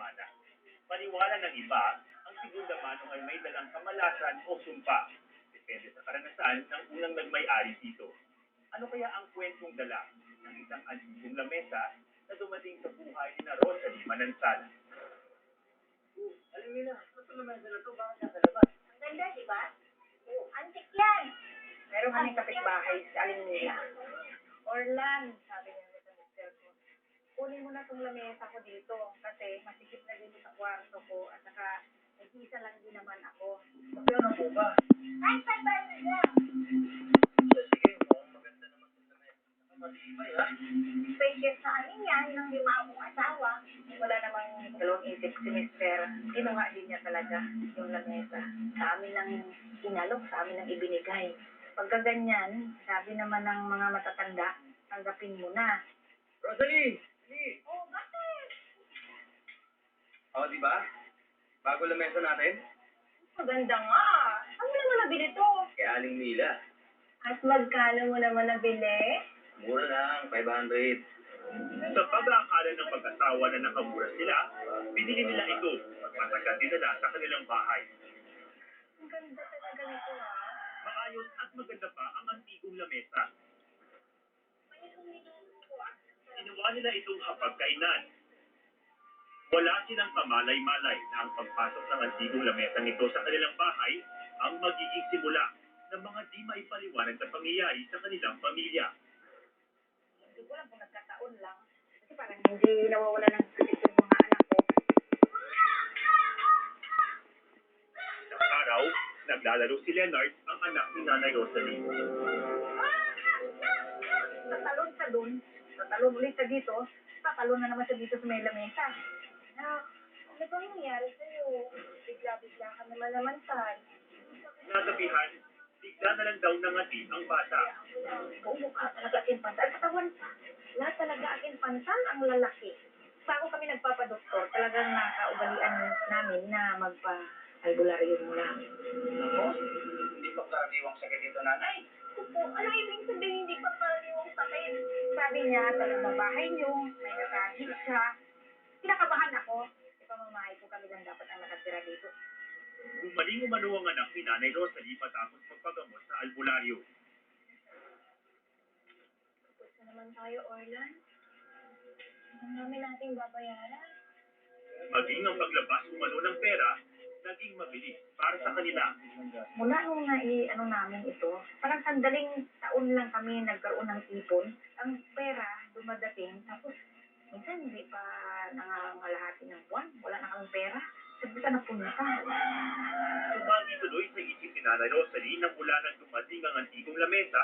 mana. Paniwala ng iba, ang segunda mano ay may dalang kamalasan o sumpa. Depende sa karanasan ng unang nagmay-ari dito. Ano kaya ang kwentong dala ng isang antigong lamesa na dumating sa buhay ni na Rosalie Manansala? Alam niyo na, ito lamesa na ito, bakit nasa labas? Ang ganda, di ba? Oo, antik yan. Meron kami kapitbahay sa Alinila. Orlan, sabi niya sa mister ko, kunin mo na itong lamesa ko dito kasi masikip na dito sa kwarto ko at saka nag-isa lang din naman ako. Kaya na po ba? Ay, pagbalas lang. Sige, mukhang maganda naman sa lamesa. Matibay ha? Spacious sa amin yan, ng lima akong asawa. Wala namang dalawang isip si mister. Kinuha din niya talaga yung lamesa. Sa amin lang inalok, sa amin lang ibinigay. Pagka ganyan, sabi naman ng mga matatanda, tanggapin mo na. Rosalie! Sige! Oh, bakit? O, di ba? Bago lamesa natin? Maganda nga. Saan mo naman nabili to? Kaya Aling Mila. At magkano mo naman nabili? Mura lang, 500. Sa pag-aakala ng mag-asawa na nakamura sila, binili nila ito at matagal dinala sa kanilang bahay. Ang ganda talaga nito ha. Maayos at maganda pa ang antigong lamesa. Ginawa nila itong hapagkainan. Wala silang kamalay-malay na ang pagpasok ng antigong lamesa nito sa kanilang bahay ang magiging simula ng mga di maipaliwanag na pangyayari sa kanilang pamilya. Hindi ko lang kung nagkataon lang. Kasi parang hindi nawawala ng sakit yung mga anak ko. Isang araw, naglalaro si Leonard, ang anak ni Nanay Rosalie. Tatalon siya dun. Tatalon ulit siya dito. Tatalon na naman siya dito sa may lamesa. Anak, ano ba nangyari sa'yo? Bigla-bigla ka naman saan? Nagabihan, bigla na lang daw nangati ang bata. Mukha talaga aking pantal. Katawan pa. Lahat talaga aking pantal ang lalaki. Bago kami nagpapadoktor, talagang nakaugalian namin na magpa-albularyo muna. Ako, hindi pa karaniwang sakit ito, Nanay. Opo, ano ibig sabihin hindi pa karaniwang sakit? Sabi niya, talagang bahay niyo, may nasahig siya. Kinakabahan ako. Ipamamahay ko kami lang dapat ang nakatira dito. Gumaling umano ang anak ni Nanay Rosalie matapos magpagamot sa albularyo. Tapos na naman tayo, Orlan. Ang dami nating babayaran. Maging ang paglabas umano ng pera, naging mabilis para sa kanila. Mula nung namin ito, parang sandaling taon lang kami nagkaroon ng ipon. Ang pera dumadating, tapos minsan hindi pa nangangalahati ng buwan. Wala na kaming pera. Sabi ka napunta. Sumagi tuloy sa isip ni Nanay Rosalie na mula nang dumating ang antigong lamesa,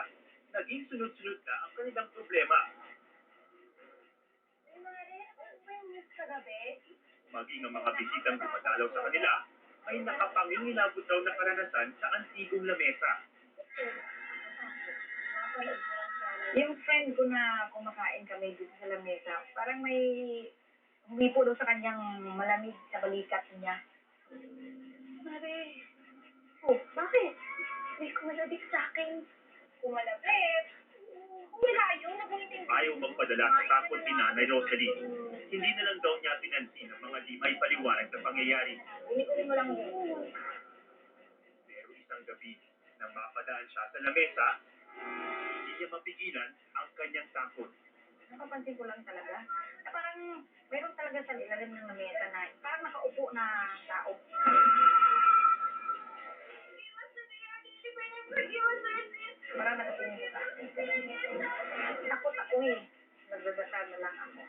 naging sunod-sunod na ang kanilang problema. Ay, Mare, ano ba yung news kagabi? Maging ang mga bisitang dumadalaw sa kanila, ay nakapangingilabot daw na karanasan sa antigong lamesa. Yung friend ko na kumakain kami dito sa lamesa, parang may humipo daw sa kanyang malamig sa balikat niya. Mare, oh, bakit? May kumalabik sa akin. Kumalabik? Malayo, nabulitin. Ayaw magpadala sa takot ni Nanay Rosalie. Hindi na lang daw niya pinansin ang mga di may paliwanag na pangyayari. Uli-uli mo lang yun. Pero isang gabi, nang mapadaan siya sa lamesa, hindi niya mapigilan ang kanyang takot. Napapansin ko lang talaga na parang meron talaga sa ilalim ng lamesa na parang nakaupo na tao. Parang nakatingin sa akin. Takot ako eh. Nagdadasal na lang ako.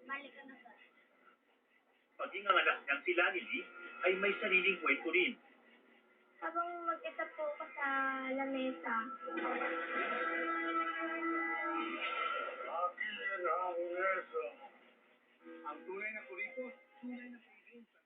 Balik ka na ba? Maging ang anak niyang si Lanily ay may sariling kwento rin. Habang mag-isa po ako sa lamesa, Akin ang leso. Ang tunay na kuripot, tunay na pagiging ako